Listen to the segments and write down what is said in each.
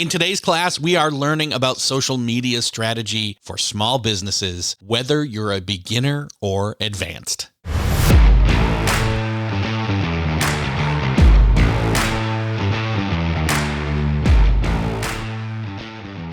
In today's class, we are learning about social media strategy for small businesses, whether you're a beginner or advanced.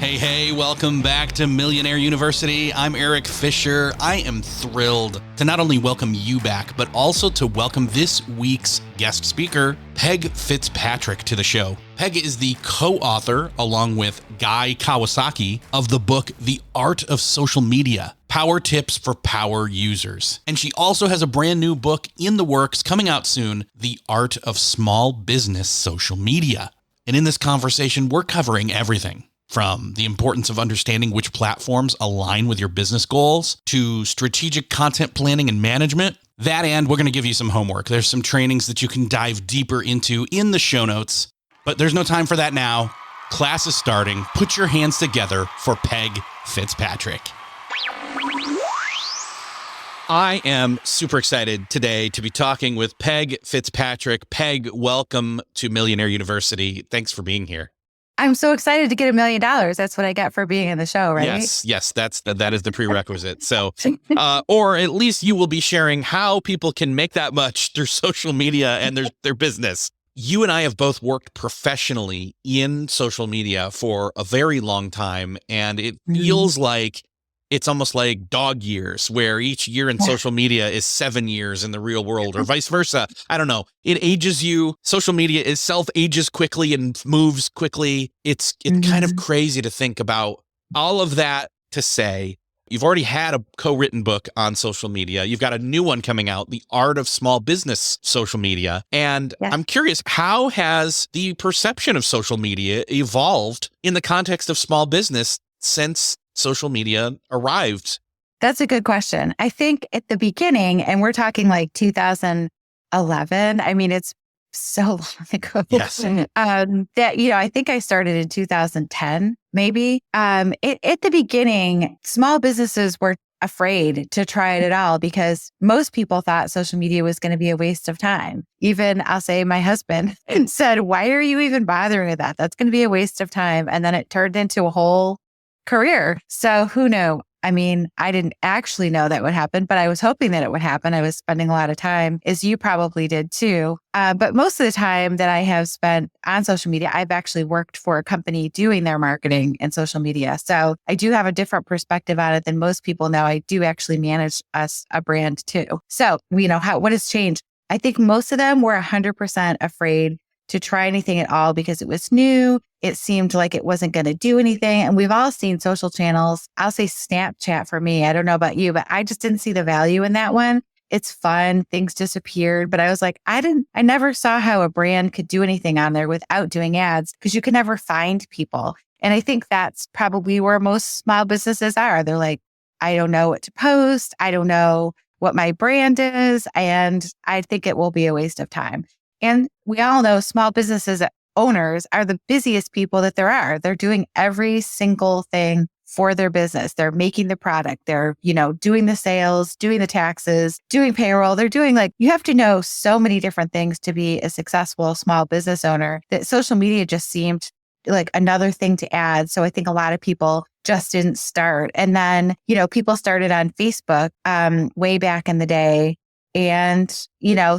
Hey, welcome back to Millionaire University. I'm Eric Fisher. I am thrilled to not only welcome you back, but also to welcome this week's guest speaker, Peg Fitzpatrick, to the show. Peg is the co-author, along with Guy Kawasaki, of the book, The Art of Social Media, Power Tips for Power Users. And she also has a brand new book in the works coming out soon, The Art of Small Business Social Media. And in this conversation, we're covering everything from the importance of understanding which platforms align with your business goals to strategic content planning and management. That, and we're going to give you some homework. There's some trainings that you can dive deeper into in the show notes, but there's no time for that now. Class is starting. Put your hands together for Peg Fitzpatrick. I am super excited today to be talking with Peg Fitzpatrick. Peg, welcome to Millionaire University. Thanks for being here. I'm so excited to get $1 million. That's what I get for being in the show, right? Yes, that is the prerequisite. So, or at least you will be sharing how people can make that much through social media and their business. You and I have both worked professionally in social media for a very long time, and it feels like it's almost like dog years, where each year in social media is 7 years in the real world, or vice versa. I don't know. It ages you. Social media is self-ages quickly and moves quickly. It's kind of crazy to think about all of that to say. You've already had a co-written book on social media. You've got a new one coming out, The Art of Small Business Social Media. And I'm curious, how has the perception of social media evolved in the context of small business since social media arrived? That's a good question. I think at the beginning, and we're talking like 2011, I mean, it's so long ago. Yes. That, I think I started in 2010, maybe. At the beginning, small businesses were afraid to try it at all because most people thought social media was going to be a waste of time. Even, I'll say, my husband said, "Why are you even bothering with that? That's going to be a waste of time." And then it turned into a whole career. So who knew? I mean, I didn't actually know that would happen, but I was hoping that it would happen. I was spending a lot of time, as you probably did too. But most of the time that I have spent on social media, I've actually worked for a company doing their marketing and social media. So I do have a different perspective on it than most people know. I do actually manage a brand too. So, what has changed? I think most of them were 100% afraid to try anything at all because it was new. It seemed like it wasn't going to do anything. And we've all seen social channels. I'll say Snapchat for me. I don't know about you, but I just didn't see the value in that one. It's fun. Things disappeared. But I was like, I never saw how a brand could do anything on there without doing ads because you can never find people. And I think that's probably where most small businesses are. They're like, I don't know what to post. I don't know what my brand is. And I think it will be a waste of time. And we all know small businesses owners are the busiest people that there are. They're doing every single thing for their business. They're making the product. They're, doing the sales, doing the taxes, doing payroll. They're doing you have to know so many different things to be a successful small business owner that social media just seemed like another thing to add. So I think a lot of people just didn't start. And then, people started on Facebook way back in the day. And,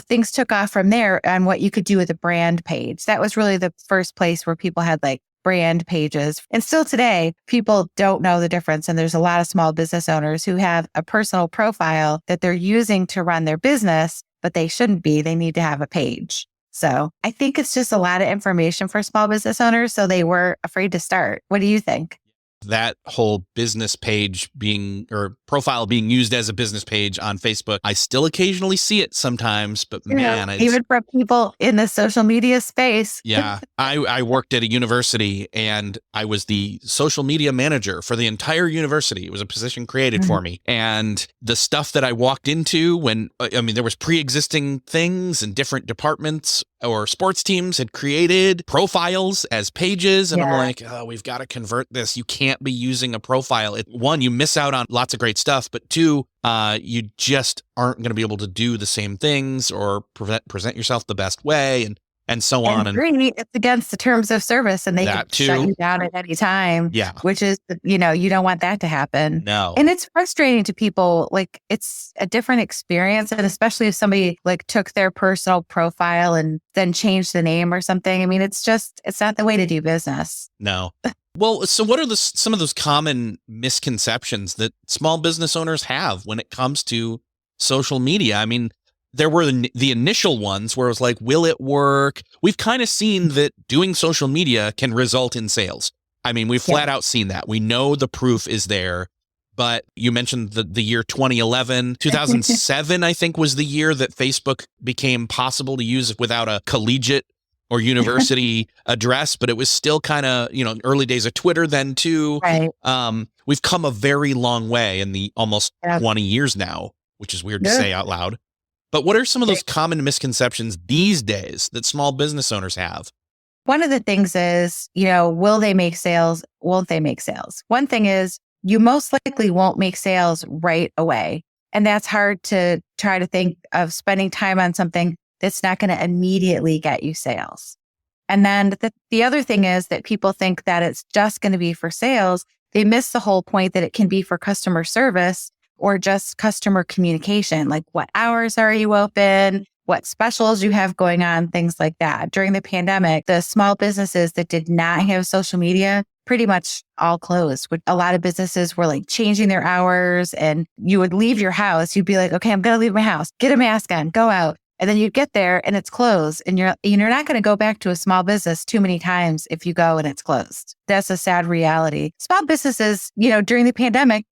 things took off from there on what you could do with a brand page. That was really the first place where people had brand pages. And still today, people don't know the difference. And there's a lot of small business owners who have a personal profile that they're using to run their business, but they shouldn't be. They need to have a page. So I think it's just a lot of information for small business owners. So they were afraid to start. What do you think? That whole business page profile being used as a business page on Facebook, I still occasionally see it sometimes, but man, even for people in the social media space. Yeah. I worked at a university and I was the social media manager for the entire university. It was a position created for me. And the stuff that I walked into there was pre-existing things and different departments or sports teams had created profiles as pages. And I'm like, oh, we've got to convert this. You can't be using a profile. One, you miss out on lots of great stuff, but two, you just aren't going to be able to do the same things or present yourself the best way. And and so And on. And three, it's against the terms of service and they can that shut too. you down at any time, Yeah. which is, you don't want that to happen. No. And it's frustrating to people. Like, it's a different experience. And especially if somebody like took their personal profile and then changed the name or something. I mean, it's not the way to do business. No. Well, so what are some of those common misconceptions that small business owners have when it comes to social media? I mean, there were the initial ones where it was like, will it work? We've kind of seen that doing social media can result in sales. I mean, we've flat out seen that. We know the proof is there. But you mentioned the year 2011, 2007, I think was the year that Facebook became possible to use without a collegiate or university address, but it was still kind of, early days of Twitter then too. Right. We've come a very long way in the almost 20 years now, which is weird to say out loud. But what are some of those common misconceptions these days that small business owners have? One of the things is, will they make sales? Won't they make sales? One thing is you most likely won't make sales right away. And that's hard to try to think of spending time on something that's not going to immediately get you sales. And then the other thing is that people think that it's just going to be for sales. They miss the whole point that it can be for customer service or just customer communication. Like, what hours are you open? What specials you have going on, things like that. During the pandemic, the small businesses that did not have social media pretty much all closed. A lot of businesses were like changing their hours, and you would leave your house. You'd be like, okay, I'm going to leave my house, get a mask on, go out. And then you'd get there and it's closed, and you're not going to go back to a small business too many times if you go and it's closed. That's a sad reality. Small businesses, during the pandemic,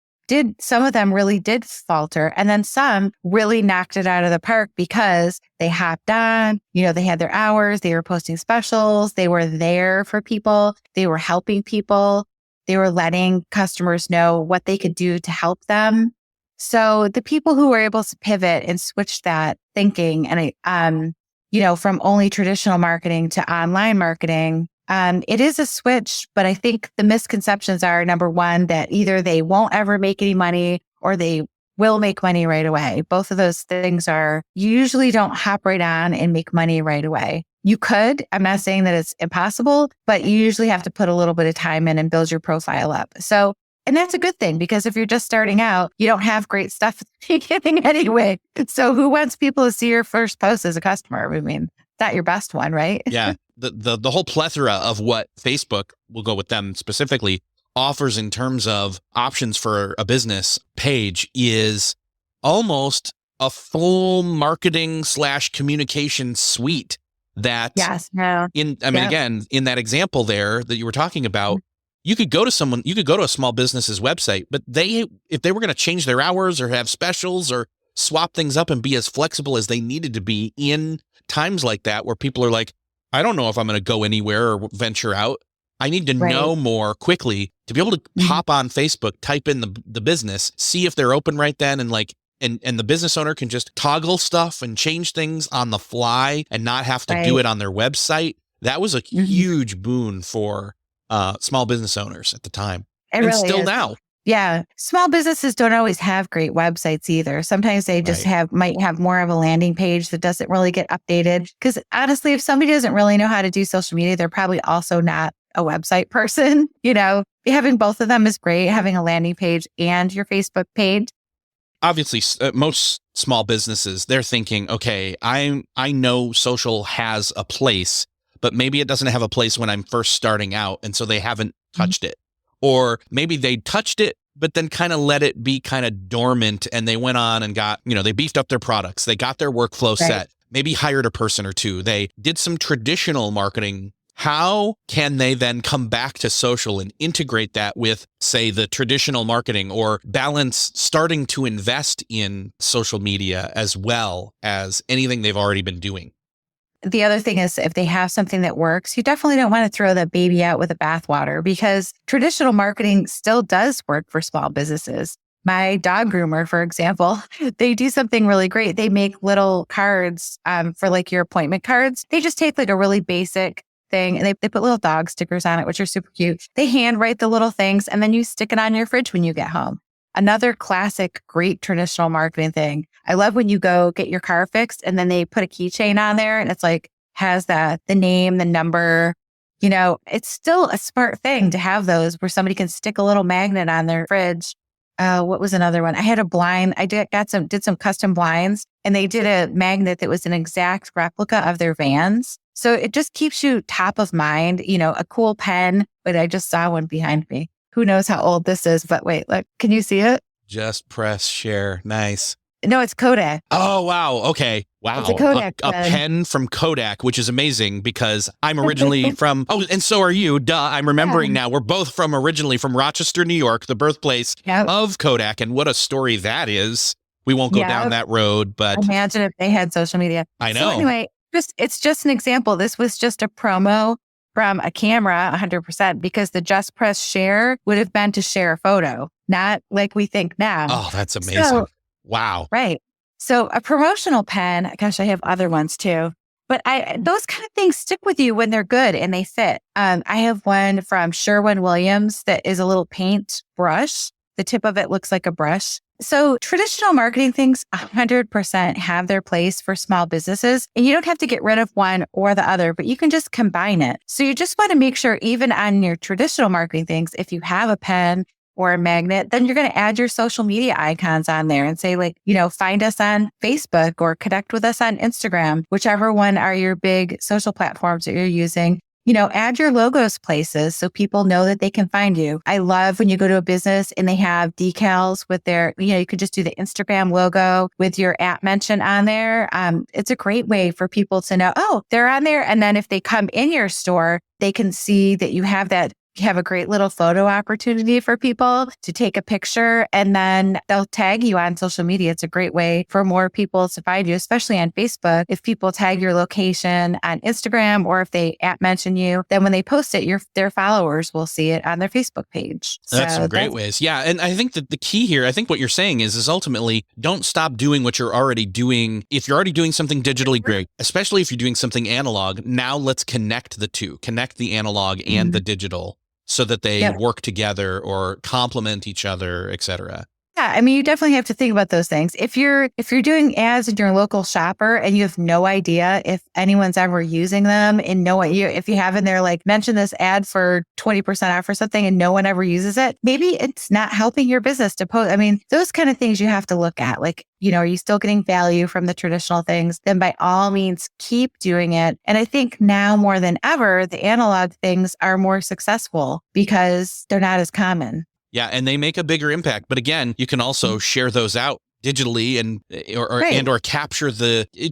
some of them really did falter. And then some really knocked it out of the park because they hopped on, they had their hours, they were posting specials, they were there for people, they were helping people, they were letting customers know what they could do to help them. So the people who were able to pivot and switch that thinking and, from only traditional marketing to online marketing, it is a switch, but I think the misconceptions are, number one, that either they won't ever make any money or they will make money right away. Both of those things you usually don't hop right on and make money right away. You could, I'm not saying that it's impossible, but you usually have to put a little bit of time in and build your profile up. And that's a good thing, because if you're just starting out, you don't have great stuff at the beginning anyway. So who wants people to see your first post as a customer? I mean, not your best one, right? Yeah. The whole plethora of what Facebook, we'll go with them specifically, offers in terms of options for a business page is almost a full marketing / communication suite that again, in that example there that you were talking about, you could go to a small business's website, but if they were going to change their hours or have specials or swap things up and be as flexible as they needed to be in times like that, where people are like, I don't know if I'm going to go anywhere or venture out. I need to know more quickly to be able to hop on Facebook, type in the business, see if they're open right then. And and the business owner can just toggle stuff and change things on the fly and not have to do it on their website. That was a huge boon for small business owners at the time. It and really still is. now. Yeah. Small businesses don't always have great websites either. Sometimes they just might have more of a landing page that doesn't really get updated. Because honestly, if somebody doesn't really know how to do social media, they're probably also not a website person. Having both of them is great, having a landing page and your Facebook page. Obviously, most small businesses, they're thinking, okay, I know social has a place, but maybe it doesn't have a place when I'm first starting out. And so they haven't touched it. Or maybe they touched it, but then kind of let it be kind of dormant, and they went on and got, they beefed up their products. They got their workflow set, maybe hired a person or two. They did some traditional marketing. How can they then come back to social and integrate that with, say, the traditional marketing, or balance starting to invest in social media as well as anything they've already been doing? The other thing is, if they have something that works, you definitely don't want to throw the baby out with the bathwater, because traditional marketing still does work for small businesses. My dog groomer, for example, they do something really great. They make little cards for like your appointment cards. They just take like a really basic thing and they put little dog stickers on it, which are super cute. They handwrite the little things and then you stick it on your fridge when you get home. Another classic, great traditional marketing thing. I love when you go get your car fixed and then they put a keychain on there and it's like, has the name, the number. It's still a smart thing to have those where somebody can stick a little magnet on their fridge. What was another one? I had a blind. I did some custom blinds, and they did a magnet that was an exact replica of their vans. So it just keeps you top of mind. A cool pen. But I just saw one behind me. Who knows how old this is? But wait, look, can you see it? Just press share. Nice. No, it's Kodak. Oh, wow. Okay. Wow. It's a Kodak a pen from Kodak, which is amazing because I'm originally from, and so are you. Duh. I'm remembering now. We're both originally from Rochester, New York, the birthplace of Kodak. And what a story that is. We won't go down that road, but imagine if they had social media. I know. So anyway, it's just an example. This was just a promo from a camera 100% because the just press share would have been to share a photo, not like we think now. Oh, that's amazing. Wow. Right. So a promotional pen, gosh, I have other ones too, but those kind of things stick with you when they're good and they fit. I have one from Sherwin-Williams that is a little paint brush. The tip of it looks like a brush. So traditional marketing things 100% have their place for small businesses, and you don't have to get rid of one or the other, but you can just combine it. So you just want to make sure even on your traditional marketing things, if you have a pen or a magnet, then you're going to add your social media icons on there and say find us on Facebook or connect with us on Instagram, whichever one are your big social platforms that you're using. Add your logos places so people know that they can find you. I love when you go to a business and they have decals with their, you could just do the Instagram logo with your @ mention on there. It's a great way for people to know, oh, they're on there. And then if they come in your store, they can see that you have a great little photo opportunity for people to take a picture, and then they'll tag you on social media. It's a great way for more people to find you, especially on Facebook. If people tag your location on Instagram or if they @ mention you, then when they post it, their followers will see it on their Facebook page. That's some great ways. Yeah. And I think that the key here, I think what you're saying is ultimately don't stop doing what you're already doing. If you're already doing something digitally, great, especially if you're doing something analog. Now let's connect the two, connect the analog and the digital, so that they work together or complement each other, et cetera. Yeah, I mean, you definitely have to think about those things. If you're doing ads in your local shopper and you have no idea if anyone's ever using them, and if you have in there mention this ad for 20% off or something and no one ever uses it, maybe it's not helping your business to post. I mean, those kind of things you have to look at. Are you still getting value from the traditional things? Then by all means, keep doing it. And I think now more than ever, the analog things are more successful because they're not as common. Yeah, and they make a bigger impact. But again, you can also share those out digitally and or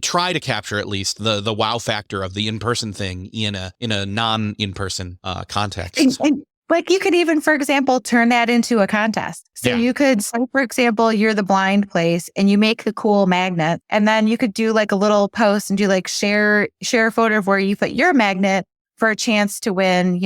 try to capture at least the wow factor of the in-person thing in a non-in-person context. And you could even, for example, turn that into a contest. So you could say, for example, you're the blind place and you make the cool magnet, and then you could do a little post and do share a photo of where you put your magnet for a chance to win,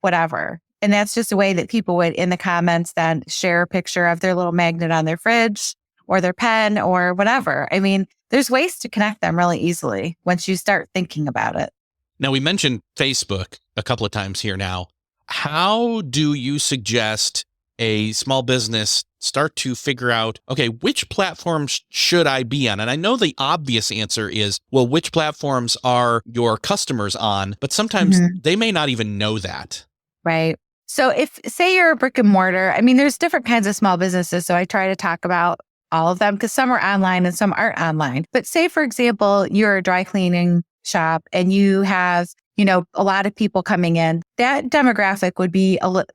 whatever. And that's just a way that people would, in the comments, then share a picture of their little magnet on their fridge or their pen or whatever. I mean, there's ways to connect them really easily once you start thinking about it. Now, we mentioned Facebook a couple of times here now. How do you suggest a small business start to figure out, okay, which platforms should I be on? And I know the obvious answer is, well, which platforms are your customers on? But sometimes they may not even know that. Right. So say you're a brick and mortar, I mean, there's different kinds of small businesses. So I try to talk about all of them because some are online and some aren't online. But say, for example, you're a dry cleaning shop and you have, a lot of people coming in. That demographic would be I don't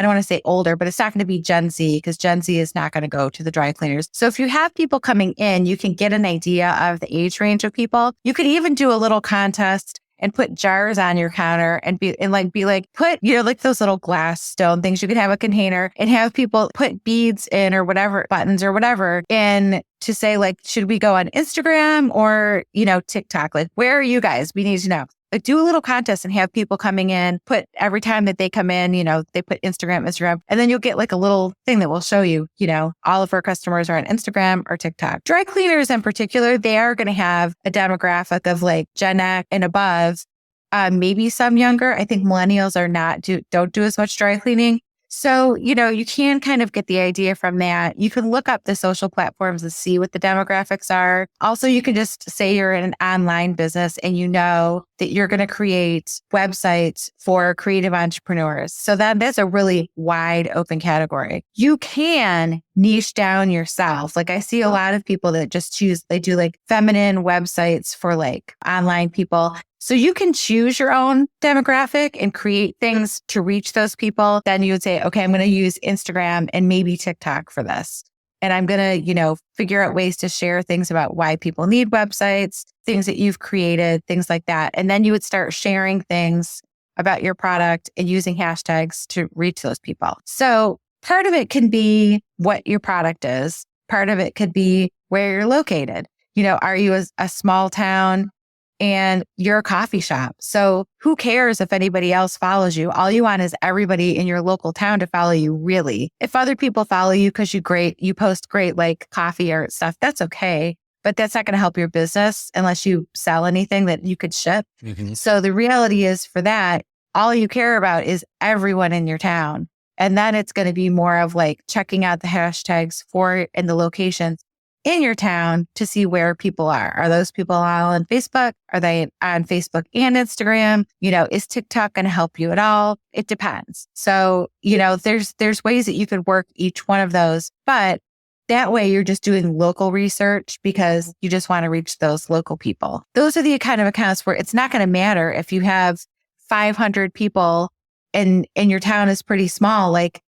want to say older, but it's not going to be Gen Z because Gen Z is not going to go to the dry cleaners. So if you have people coming in, you can get an idea of the age range of people. You could even do a little contest and put jars on your counter and put, those little glass stone things. You could have a container and have people put beads in or whatever, buttons or whatever, and to say should we go on Instagram or, TikTok? Where are you guys? We need to know. Do a little contest and have people coming in, put every time that they come in, they put Instagram, and then you'll get a little thing that will show you, all of our customers are on Instagram or TikTok. Dry cleaners in particular, they are going to have a demographic of Gen X and above, maybe some younger. I think millennials don't do as much dry cleaning. So, you can kind of get the idea from that. You can look up the social platforms and see what the demographics are. Also, you can just say you're in an online business and that you're going to create websites for creative entrepreneurs. So that's a really wide open category. You can niche down yourself. Like I see a lot of people that just they do like feminine websites for like online people. So you can choose your own demographic and create things to reach those people. Then you would say, okay, I'm going to use Instagram and maybe TikTok for this. And I'm going to, figure out ways to share things about why people need websites, things that you've created, things like that. And then you would start sharing things about your product and using hashtags to reach those people. So part of it can be what your product is. Part of it could be where you're located. Are you a small town and you're a coffee shop? So who cares if anybody else follows you? All you want is everybody in your local town to follow you, really. If other people follow you because you post great like coffee art stuff, that's okay. But that's not going to help your business unless you sell anything that you could ship. Mm-hmm. So the reality is for that, all you care about is everyone in your town. And then it's going to be more of like checking out the hashtags for it and the locations in your town to see where people are. Are those people all on Facebook? Are they on Facebook and Instagram? Is TikTok going to help you at all? It depends. So, there's ways that you could work each one of those, but that way you're just doing local research because you just want to reach those local people. Those are the kind of accounts where it's not going to matter if you have 500 people and your town is pretty small. Like,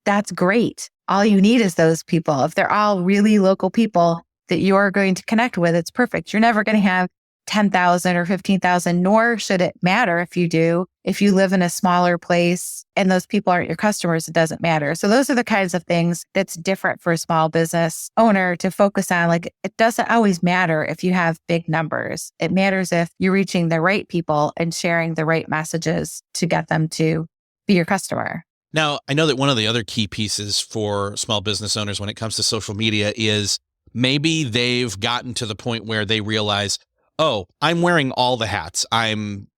that's great. All you need is those people. If they're all really local people that you're going to connect with, it's perfect. You're never going to have 10,000 or 15,000, nor should it matter if you do. If you live in a smaller place and those people aren't your customers, it doesn't matter. So those are the kinds of things that's different for a small business owner to focus on. Like, it doesn't always matter if you have big numbers. It matters if you're reaching the right people and sharing the right messages to get them to be your customer. Now, I know that one of the other key pieces for small business owners when it comes to social media is maybe they've gotten to the point where they realize, oh, I'm wearing all the hats. I'm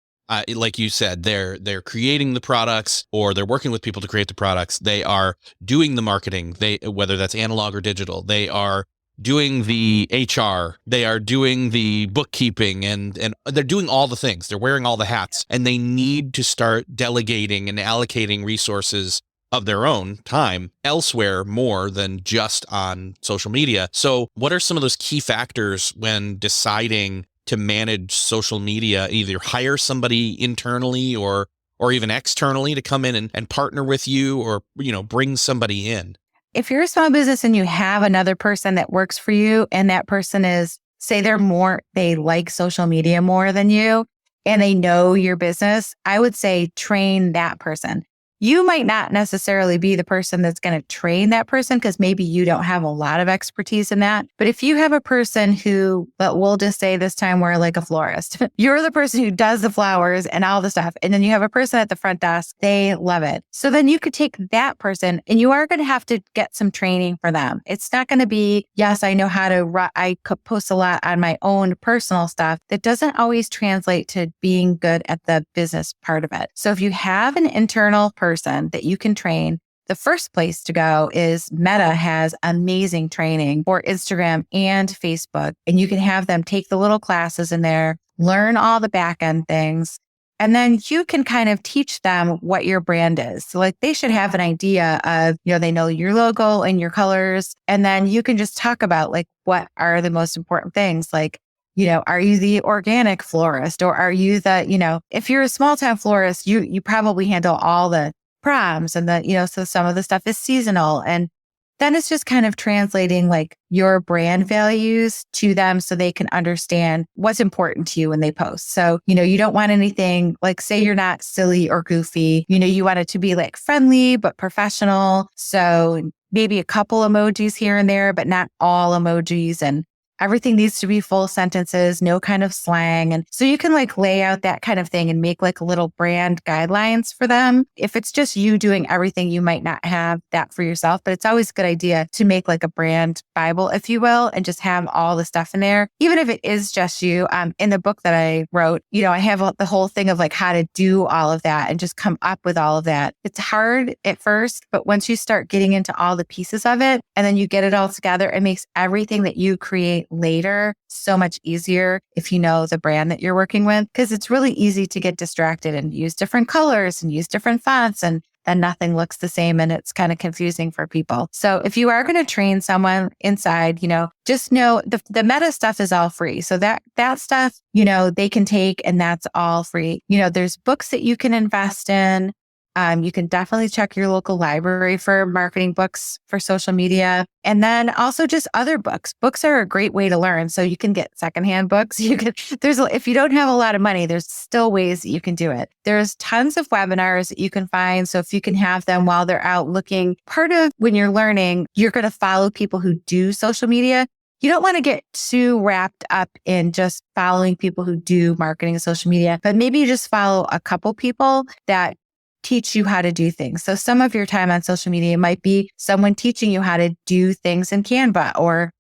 like you said, they're creating the products or they're working with people to create the products. They are doing the marketing, whether that's analog or digital. They are doing the HR, they are doing the bookkeeping, and they're doing all the things. They're wearing all the hats, and they need to start delegating and allocating resources of their own time elsewhere more than just on social media. So what are some of those key factors when deciding to manage social media? Either hire somebody internally or even externally to come in and partner with you, or bring somebody in. If you're a small business and you have another person that works for you and that person is, say they like social media more than you and they know your business, I would say train that person. You might not necessarily be the person that's going to train that person because maybe you don't have a lot of expertise in that. But if you have a person who, but we'll just say this time we're like a florist, you're the person who does the flowers and all the stuff. And then you have a person at the front desk, they love it. So then you could take that person and you are going to have to get some training for them. It's not going to be, yes, I know how to, I could post a lot on my own personal stuff. That doesn't always translate to being good at the business part of it. So if you have an internal person that you can train, the first place to go is Meta has amazing training for Instagram and Facebook. And you can have them take the little classes in there, learn all the back end things, and then you can kind of teach them what your brand is. So like they should have an idea of, they know your logo and your colors. And then you can just talk about like, what are the most important things? Like, are you the organic florist, or are you the, if you're a small town florist, you probably handle all the proms and so some of the stuff is seasonal. And then it's just kind of translating like your brand values to them so they can understand what's important to you when they post. So, you don't want anything like, say you're not silly or goofy, you want it to be like friendly, but professional. So maybe a couple emojis here and there, but not all emojis. And everything needs to be full sentences, no kind of slang. And so you can like lay out that kind of thing and make like little brand guidelines for them. If it's just you doing everything, you might not have that for yourself, but it's always a good idea to make like a brand Bible, if you will, and just have all the stuff in there. Even if it is just you, in the book that I wrote, I have the whole thing of like how to do all of that and just come up with all of that. It's hard at first, but once you start getting into all the pieces of it and then you get it all together, it makes everything that you create automate later so much easier if you know the brand that you're working with, because it's really easy to get distracted and use different colors and use different fonts, and then nothing looks the same and it's kind of confusing for people. So if you are going to train someone inside, just know the meta stuff is all free. So that stuff, they can take, and that's all free. There's books that you can invest in. You can definitely check your local library for marketing books for social media. And then also just other books. Books are a great way to learn. So you can get secondhand books. If you don't have a lot of money, there's still ways that you can do it. There's tons of webinars that you can find. So if you can have them while they're out looking, part of when you're learning, you're going to follow people who do social media. You don't want to get too wrapped up in just following people who do marketing and social media, but maybe you just follow a couple people that teach you how to do things. So some of your time on social media might be someone teaching you how to do things in Canva, or,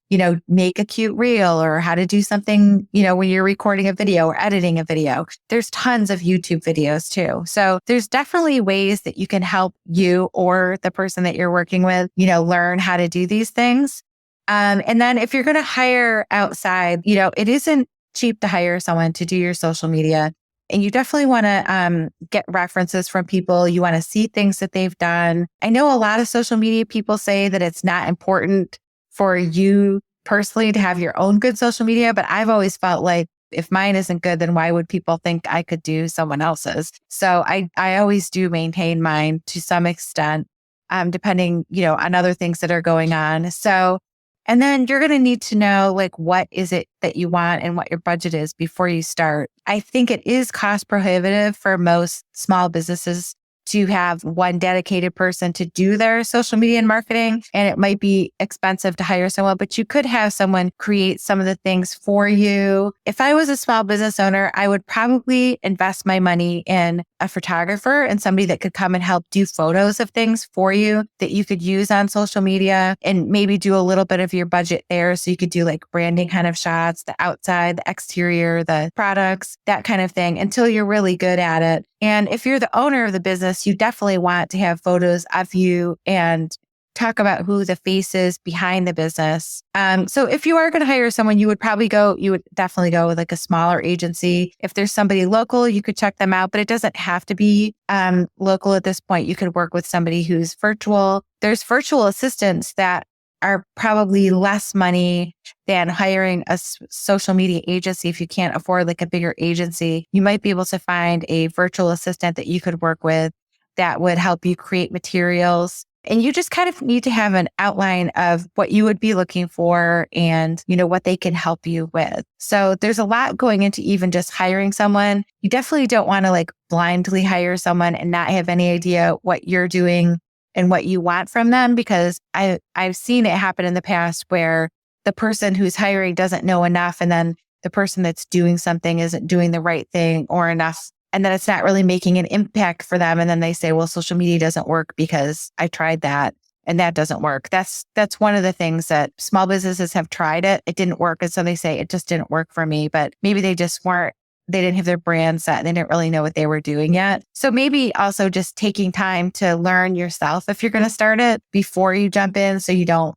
make a cute reel, or how to do something, when you're recording a video or editing a video. There's tons of YouTube videos too. So there's definitely ways that you can help you or the person that you're working with, learn how to do these things. And then if you're going to hire outside, it isn't cheap to hire someone to do your social media. And you definitely want to get references from people. You want to see things that they've done. I know a lot of social media people say that it's not important for you personally to have your own good social media, but I've always felt like if mine isn't good, then why would people think I could do someone else's? So I always do maintain mine to some extent, depending, on other things that are going on. So, and then you're going to need to know, what is it that you want and what your budget is before you start. I think it is cost prohibitive for most small businesses to have one dedicated person to do their social media and marketing. And it might be expensive to hire someone, but you could have someone create some of the things for you. If I was a small business owner, I would probably invest my money in a photographer and somebody that could come and help do photos of things for you that you could use on social media, and maybe do a little bit of your budget there. So you could do branding kind of shots, the outside, the exterior, the products, that kind of thing, until you're really good at it. And if you're the owner of the business, you definitely want to have photos of you and talk about who the face is behind the business. So if you are going to hire someone, you would definitely go with a smaller agency. If there's somebody local, you could check them out, but it doesn't have to be local at this point. You could work with somebody who's virtual. There's virtual assistants that are probably less money than hiring a social media agency. If you can't afford a bigger agency, you might be able to find a virtual assistant that you could work with that would help you create materials. And you just kind of need to have an outline of what you would be looking for and, what they can help you with. So there's a lot going into even just hiring someone. You definitely don't want to blindly hire someone and not have any idea what you're doing and what you want from them, because I've seen it happen in the past where the person who's hiring doesn't know enough, and then the person that's doing something isn't doing the right thing or enough, and then it's not really making an impact for them. And then they say, well, social media doesn't work because I tried that and that doesn't work. That's one of the things that small businesses have tried it. It didn't work. And so they say it just didn't work for me, but maybe they didn't have their brand set and they didn't really know what they were doing yet. So maybe also just taking time to learn yourself if you're going to start it before you jump in, so you don't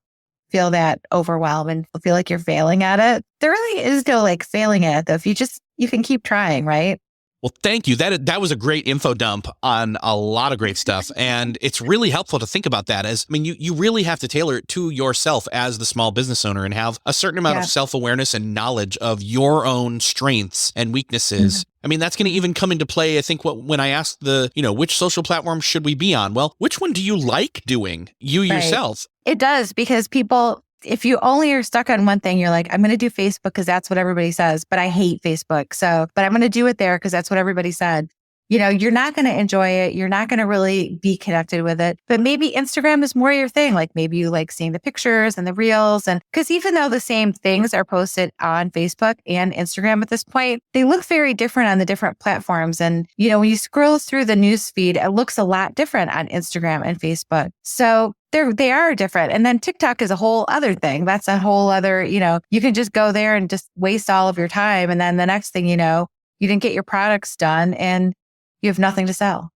feel that overwhelmed and feel like you're failing at it. There really is no failing at it though. If you can keep trying, right? Well, thank you. That was a great info dump on a lot of great stuff. And it's really helpful to think about that you really have to tailor it to yourself as the small business owner and have a certain amount of self-awareness and knowledge of your own strengths and weaknesses. Mm-hmm. That's going to even come into play. I think when I asked which social platform should we be on? Well, which one do you like doing yourself? It does, because people, if you only are stuck on one thing, you're like, I'm going to do Facebook because that's what everybody says, but I hate Facebook. But I'm going to do it there because that's what everybody said. You're not going to enjoy it. You're not going to really be connected with it. But maybe Instagram is more your thing. Maybe you like seeing the pictures and the reels. And because even though the same things are posted on Facebook and Instagram at this point, they look very different on the different platforms. And, when you scroll through the news feed, it looks a lot different on Instagram and Facebook. So they are different. And then TikTok is a whole other thing. That's a whole other, you can just go there and just waste all of your time. And then the next thing you know, you didn't get your products done and you have nothing to sell.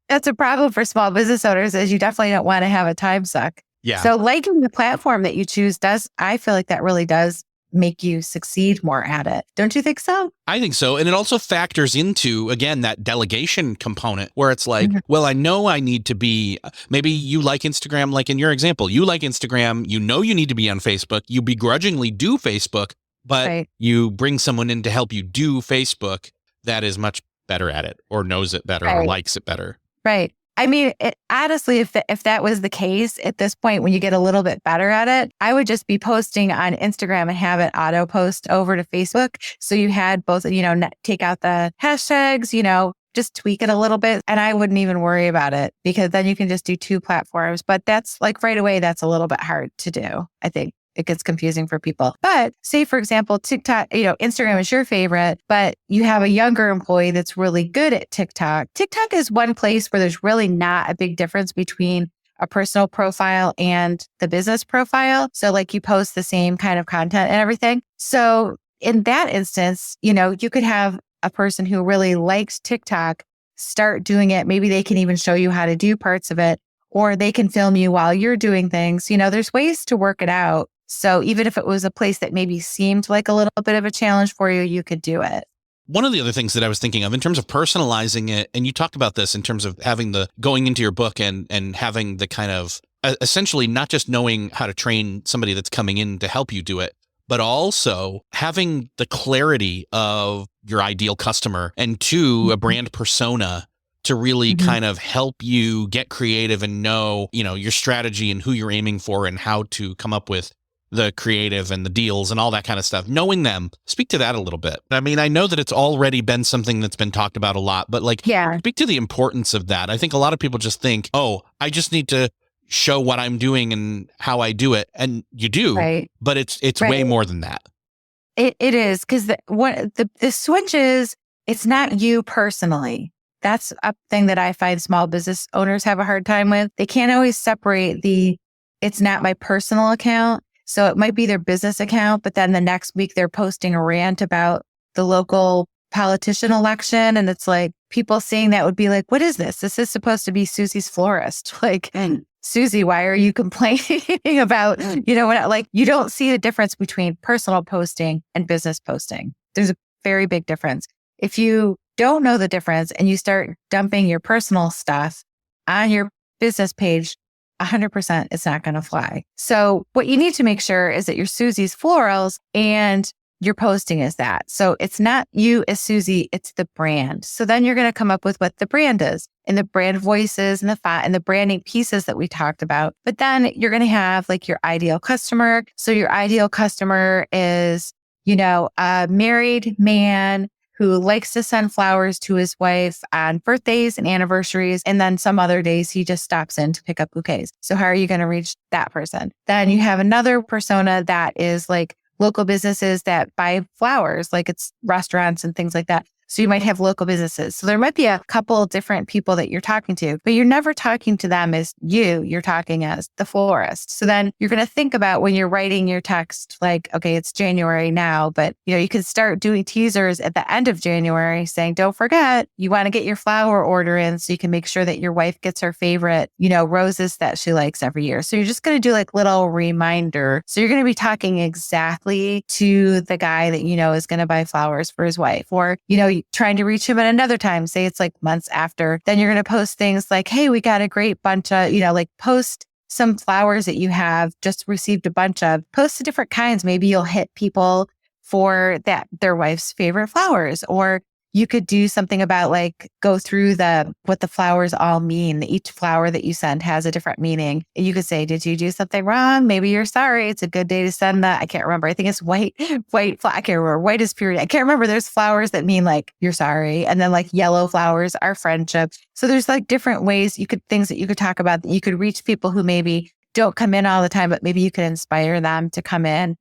That's a problem for small business owners, is you definitely don't want to have a time suck. Yeah. So liking the platform that you choose I feel like that really does make you succeed more at it. Don't you think so? I think so. And it also factors into, again, that delegation component where it's like, well, I know I need to be, maybe you like Instagram, like in your example, you like Instagram, you know you need to be on Facebook, you begrudgingly do Facebook, but you bring someone in to help you do Facebook that is much better at it or knows it better or likes it better. Right. I mean, honestly, if that was the case at this point, when you get a little bit better at it, I would just be posting on Instagram and have it auto post over to Facebook. So you had both, take out the hashtags, just tweak it a little bit. And I wouldn't even worry about it because then you can just do two platforms. But that's like right away, that's a little bit hard to do, I think. It gets confusing for people. But say, for example, TikTok, Instagram is your favorite, but you have a younger employee that's really good at TikTok. TikTok is one place where there's really not a big difference between a personal profile and the business profile. So like you post the same kind of content and everything. So in that instance, you could have a person who really likes TikTok start doing it. Maybe they can even show you how to do parts of it, or they can film you while you're doing things. There's ways to work it out. So even if it was a place that maybe seemed like a little bit of a challenge for you, you could do it. One of the other things that I was thinking of in terms of personalizing it, and you talked about this in terms of having the going into your book and having the kind of essentially not just knowing how to train somebody that's coming in to help you do it, but also having the clarity of your ideal customer and a brand persona to really kind of help you get creative and know, your strategy and who you're aiming for and how to come up with the creative and the deals and all that kind of stuff. Knowing them, speak to that a little bit. I mean, I know that it's already been something that's been talked about a lot, but speak to the importance of that. I think a lot of people just think, oh, I just need to show what I'm doing and how I do it. And you do, but it's way more than that. It is, because the switch is, it's not you personally. That's a thing that I find small business owners have a hard time with. They can't always separate it's not my personal account. So it might be their business account, but then the next week they're posting a rant about the local politician election. And it's like people seeing that would be like, what is this? This is supposed to be Susie's florist. Like, Susie, why are you complaining about, you don't see the difference between personal posting and business posting. There's a very big difference. If you don't know the difference and you start dumping your personal stuff on your business page, 100% it's not going to fly. So what you need to make sure is that you're Susie's Florals and your posting is that. So it's not you as Susie, it's the brand. So then you're going to come up with what the brand is and the brand voices and the font and the branding pieces that we talked about. But then you're going to have like your ideal customer. So your ideal customer is, a married man who likes to send flowers to his wife on birthdays and anniversaries. And then some other days he just stops in to pick up bouquets. So how are you going to reach that person? Then you have another persona that is like local businesses that buy flowers, like it's restaurants and things like that. So you might have local businesses. So there might be a couple different people that you're talking to, but you're never talking to them as you're talking as the florist. So then you're going to think about when you're writing your text, like, okay, it's January now, but you can start doing teasers at the end of January saying, don't forget, you want to get your flower order in so you can make sure that your wife gets her favorite, roses that she likes every year. So you're just going to do like little reminder. So you're going to be talking exactly to the guy that, is going to buy flowers for his wife, or, trying to reach him at another time, say it's like months after. Then you're going to post things like, hey, we got a great bunch of, post some flowers that you have just received a bunch of, post the different kinds. Maybe you'll hit people for their wife's favorite flowers, or you could do something about like go through what the flowers all mean. Each flower that you send has a different meaning. And you could say, did you do something wrong? Maybe you're sorry. It's a good day to send that. I can't remember. I think it's white, I can't remember. White is purity. I can't remember. There's flowers that mean like you're sorry. And then like yellow flowers are friendship. So there's like different ways things that you could talk about that you could reach people who maybe don't come in all the time, but maybe you could inspire them to come in.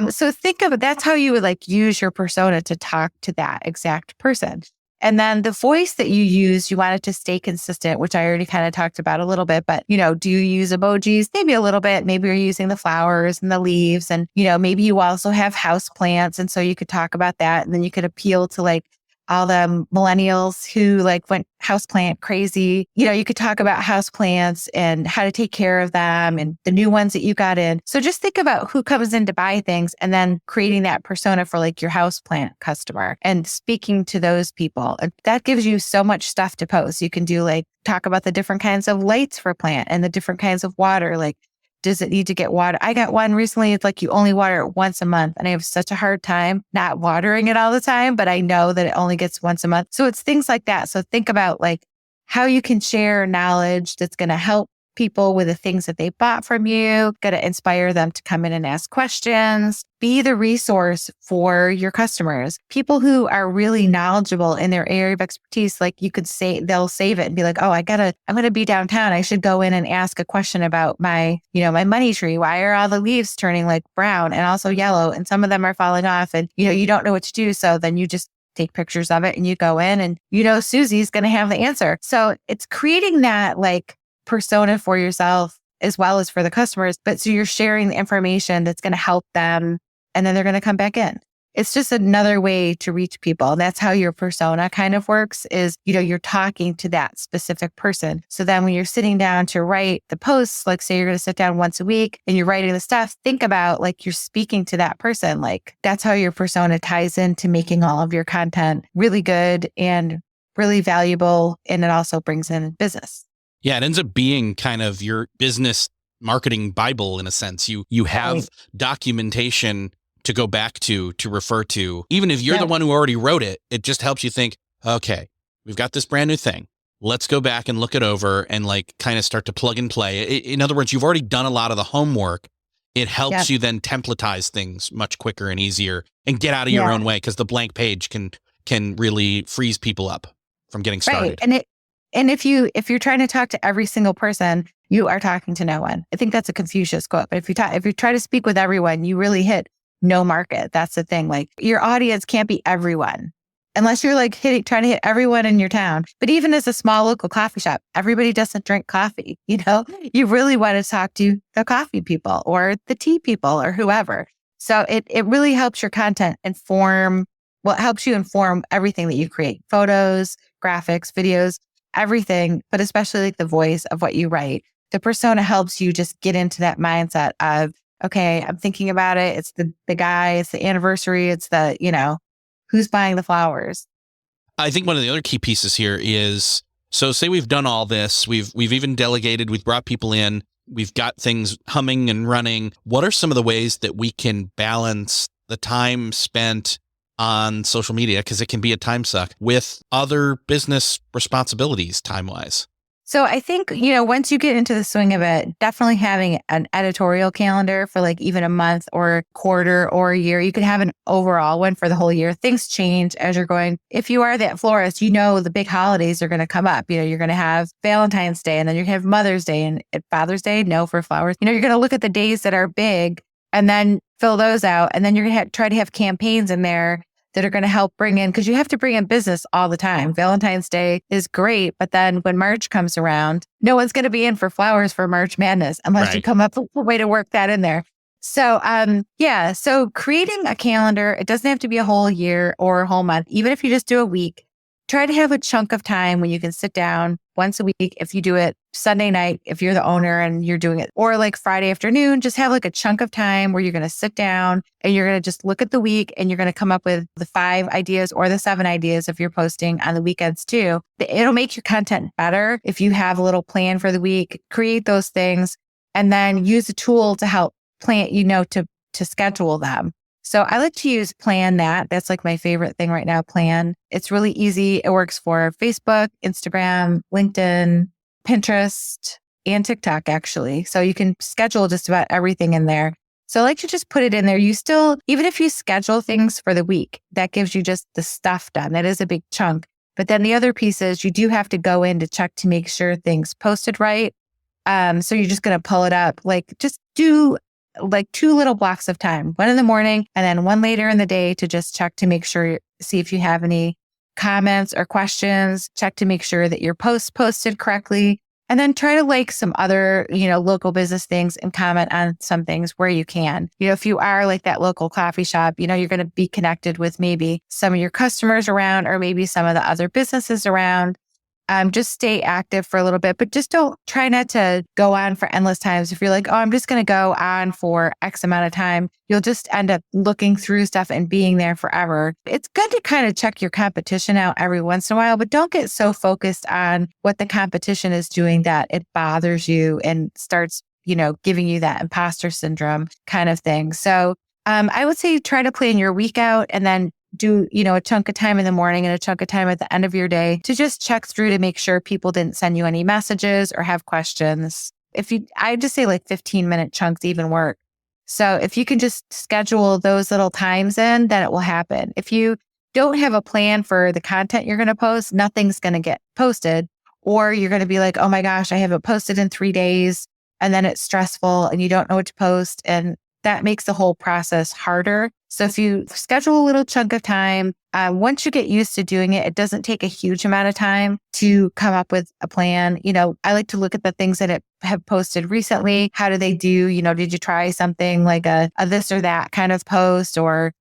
So think of it, that's how you would like use your persona to talk to that exact person. And then the voice that you use, you want it to stay consistent, which I already kind of talked about a little bit, but do you use emojis? Maybe a little bit. Maybe you're using the flowers and the leaves, and maybe you also have house plants. And so you could talk about that, and then you could appeal to like all the millennials who like went houseplant crazy. You could talk about houseplants and how to take care of them and the new ones that you got in. So just think about who comes in to buy things and then creating that persona for like your houseplant customer and speaking to those people. That gives you so much stuff to post. You can do like talk about the different kinds of lights for plant and the different kinds of water. Like, does it need to get water? I got one recently. It's like you only water it once a month. And I have such a hard time not watering it all the time, but I know that it only gets once a month. So it's things like that. So think about like how you can share knowledge that's going to help people with the things that they bought from you, going to inspire them to come in and ask questions, be the resource for your customers. People who are really knowledgeable in their area of expertise, like you could say, they'll save it and be like, oh, I'm going to be downtown. I should go in and ask a question about my money tree. Why are all the leaves turning like brown and also yellow? And some of them are falling off and, you don't know what to do. So then you just take pictures of it and you go in and, Susie's going to have the answer. So it's creating that like persona for yourself as well as for the customers. But so you're sharing the information that's going to help them and then they're going to come back in. It's just another way to reach people. And that's how your persona kind of works is, you're talking to that specific person. So then when you're sitting down to write the posts, like say you're going to sit down once a week and you're writing the stuff, think about like you're speaking to that person. Like that's how your persona ties into making all of your content really good and really valuable. And it also brings in business. Yeah, it ends up being kind of your business marketing Bible in a sense. You have documentation to go back to refer to. Even if you're the one who already wrote it, it just helps you think, okay, we've got this brand new thing. Let's go back and look it over and like kind of start to plug and play. In other words, you've already done a lot of the homework. It helps you then templatize things much quicker and easier and get out of your own way because the blank page can really freeze people up from getting started. Right. And if you're trying to talk to every single person, you are talking to no one. I think that's a Confucius quote. But if you try to speak with everyone, you really hit no market. That's the thing. Like your audience can't be everyone unless you're like trying to hit everyone in your town. But even as a small local coffee shop, everybody doesn't drink coffee. You really want to talk to the coffee people or the tea people or whoever. So it really helps your content inform. Well, it helps you inform everything that you create: photos, graphics, videos, everything, but especially like the voice of what you write. The persona helps you just get into that mindset of, okay, I'm thinking about it. It's the guy, it's the anniversary, it's the, who's buying the flowers. I think one of the other key pieces here is, so say we've done all this, we've even delegated, we've brought people in, we've got things humming and running. What are some of the ways that we can balance the time spent on social media, because it can be a time suck, with other business responsibilities time-wise? So I think, once you get into the swing of it, definitely having an editorial calendar for like even a month or quarter or a year. You could have an overall one for the whole year. Things change as you're going. If you are that florist, the big holidays are going to come up. You're going to have Valentine's Day and then you're going to have Mother's Day and at Father's Day, no for flowers. You're going to look at the days that are big and then fill those out. And then you're going to try to have campaigns in there that are going to help bring in, because you have to bring in business all the time. Valentine's Day is great, but then when March comes around, no one's going to be in for flowers for March Madness unless you come up with a way to work that in there. So, so creating a calendar, it doesn't have to be a whole year or a whole month. Even if you just do a week, try to have a chunk of time when you can sit down once a week. If you do it Sunday night, if you're the owner and you're doing it, or like Friday afternoon, just have like a chunk of time where you're going to sit down and you're going to just look at the week and you're going to come up with the 5 ideas or the 7 ideas if you're posting on the weekends too. It'll make your content better if you have a little plan for the week, create those things, and then use a tool to help plan, to schedule them. So I like to use Plan That. That's like my favorite thing right now, Plan. It's really easy. It works for Facebook, Instagram, LinkedIn, Pinterest, and TikTok, actually. So you can schedule just about everything in there. So I like to just put it in there. You still, even if you schedule things for the week, that gives you just the stuff done. That is a big chunk. But then the other piece is you do have to go in to check to make sure things posted right. So you're just going to pull it up. Like just do like 2 little blocks of time, one in the morning and then one later in the day to just check to make sure, see if you have any comments or questions, check to make sure that your post posted correctly. And then try to like some other, local business things and comment on some things where you can. If you are like that local coffee shop, you're going to be connected with maybe some of your customers around or maybe some of the other businesses around. Just stay active for a little bit, but just try not to go on for endless times. If you're like, oh, I'm just going to go on for X amount of time, you'll just end up looking through stuff and being there forever. It's good to kind of check your competition out every once in a while, but don't get so focused on what the competition is doing that it bothers you and starts, giving you that imposter syndrome kind of thing. So I would say try to plan your week out and then do, a chunk of time in the morning and a chunk of time at the end of your day to just check through to make sure people didn't send you any messages or have questions. I just say like 15-minute chunks even work. So if you can just schedule those little times in, then it will happen. If you don't have a plan for the content you're going to post, nothing's going to get posted, or you're going to be like, oh my gosh, I haven't posted in 3 days. And then it's stressful and you don't know what to post. And that makes the whole process harder. So if you schedule a little chunk of time, once you get used to doing it, it doesn't take a huge amount of time to come up with a plan. I like to look at the things that have posted recently. How do they do? Did you try something like a this or that kind of post? Or,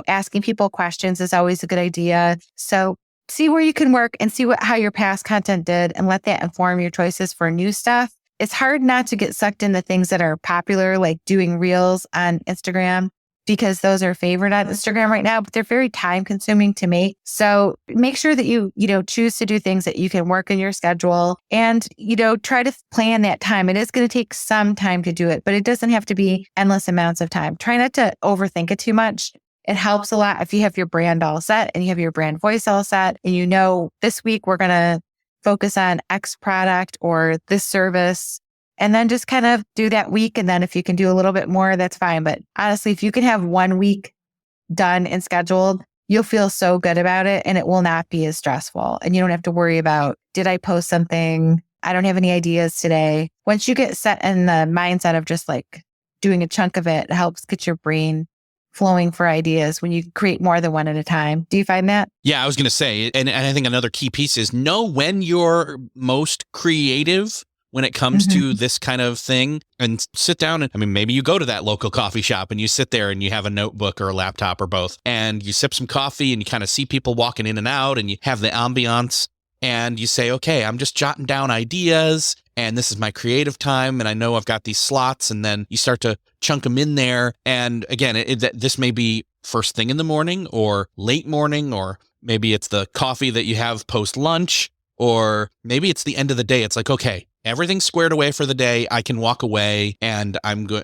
asking people questions is always a good idea. So see where you can work and see how your past content did and let that inform your choices for new stuff. It's hard not to get sucked into things that are popular, like doing reels on Instagram, because those are favorite on Instagram right now, but they're very time consuming to make. So make sure that you choose to do things that you can work in your schedule and, try to plan that time. It is going to take some time to do it, but it doesn't have to be endless amounts of time. Try not to overthink it too much. It helps a lot if you have your brand all set and you have your brand voice all set and this week we're going to focus on X product or this service, and then just kind of do that week. And then if you can do a little bit more, that's fine. But honestly, if you can have 1 week done and scheduled, you'll feel so good about it and it will not be as stressful. And you don't have to worry about, did I post something? I don't have any ideas today. Once you get set in the mindset of just like doing a chunk of it, it helps get your brain flowing for ideas when you create more than one at a time. Do you find that? Yeah, I was going to say, and I think another key piece is know when you're most creative when it comes to this kind of thing, and sit down and, maybe you go to that local coffee shop and you sit there and you have a notebook or a laptop or both, and you sip some coffee and you kind of see people walking in and out and you have the ambiance and you say, okay, I'm just jotting down ideas and this is my creative time and I know I've got these slots, and then you start to chunk them in there. And again, this may be first thing in the morning or late morning, or maybe it's the coffee that you have post lunch, or maybe it's the end of the day. It's like, okay, everything's squared away for the day. I can walk away and I'm good,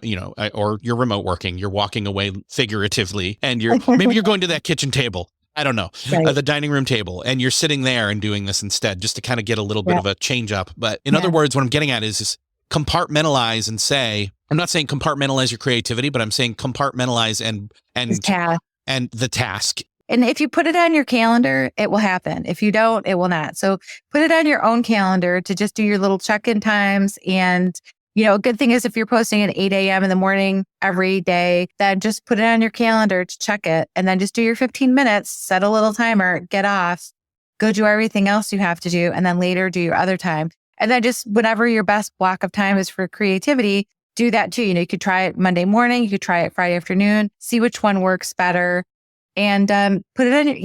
or you're remote working, you're walking away figuratively and maybe you're going to that kitchen table. I don't know, Right. the dining room table, and you're sitting there and doing this instead, just to kind of get a little bit of a change up. But in other words, what I'm getting at is compartmentalize and say, I'm not saying compartmentalize your creativity, but I'm saying compartmentalize and the task. And if you put it on your calendar, it will happen. If you don't, it will not. So put it on your own calendar to just do your little check-in times. And, a good thing is if you're posting at 8 a.m. in the morning every day, then just put it on your calendar to check it. And then just do your 15 minutes, set a little timer, get off, go do everything else you have to do. And then later do your other time. And then just whatever your best block of time is for creativity, do that too. You could try it Monday morning, you could try it Friday afternoon, see which one works better. And put it on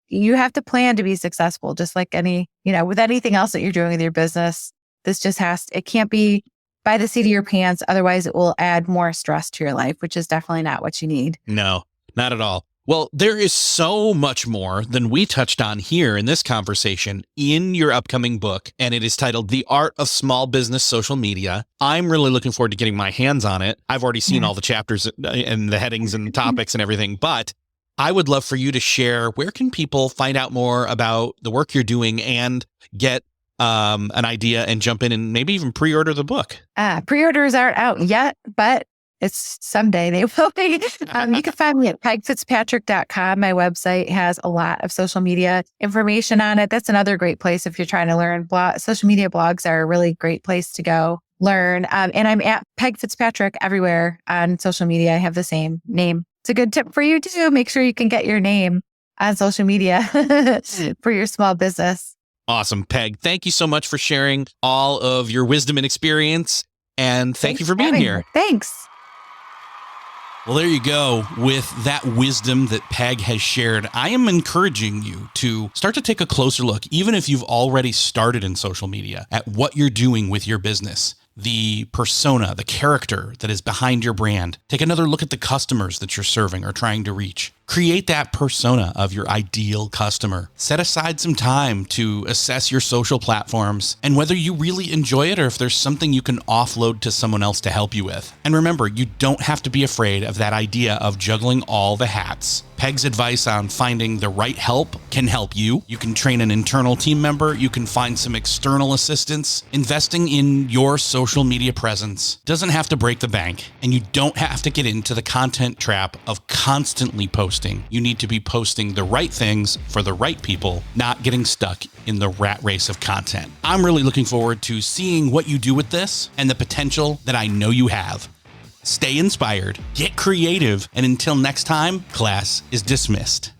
you have to plan to be successful, just like with anything else that you're doing with your business. It can't be by the seat of your pants. Otherwise, it will add more stress to your life, which is definitely not what you need. No, not at all. Well, there is so much more than we touched on here in this conversation in your upcoming book, and it is titled The Art of Small Business Social Media. I'm really looking forward to getting my hands on it. I've already seen all the chapters and the headings and the topics and everything, but I would love for you to share, where can people find out more about the work you're doing and get an idea and jump in and maybe even pre-order the book? Pre-orders aren't out yet, but it's someday they will be. You can find me at pegfitzpatrick.com. My website has a lot of social media information on it. That's another great place if you're trying to learn. Social media blogs are a really great place to go learn. And I'm at Peg Fitzpatrick everywhere on social media. I have the same name. It's a good tip for you too. Make sure you can get your name on social media for your small business. Awesome, Peg. Thank you so much for sharing all of your wisdom and experience. And thank you for being here. Thanks. Well, there you go. With that wisdom that Peg has shared, I am encouraging you to start to take a closer look, even if you've already started in social media, at what you're doing with your business. The persona, the character that is behind your brand. Take another look at the customers that you're serving or trying to reach. Create that persona of your ideal customer. Set aside some time to assess your social platforms and whether you really enjoy it or if there's something you can offload to someone else to help you with. And remember, you don't have to be afraid of that idea of juggling all the hats. Peg's advice on finding the right help can help you. You can train an internal team member. You can find some external assistance. Investing in your social media presence doesn't have to break the bank, and you don't have to get into the content trap of constantly posting. You need to be posting the right things for the right people, not getting stuck in the rat race of content. I'm really looking forward to seeing what you do with this and the potential that I know you have. Stay inspired, get creative, and until next time, class is dismissed.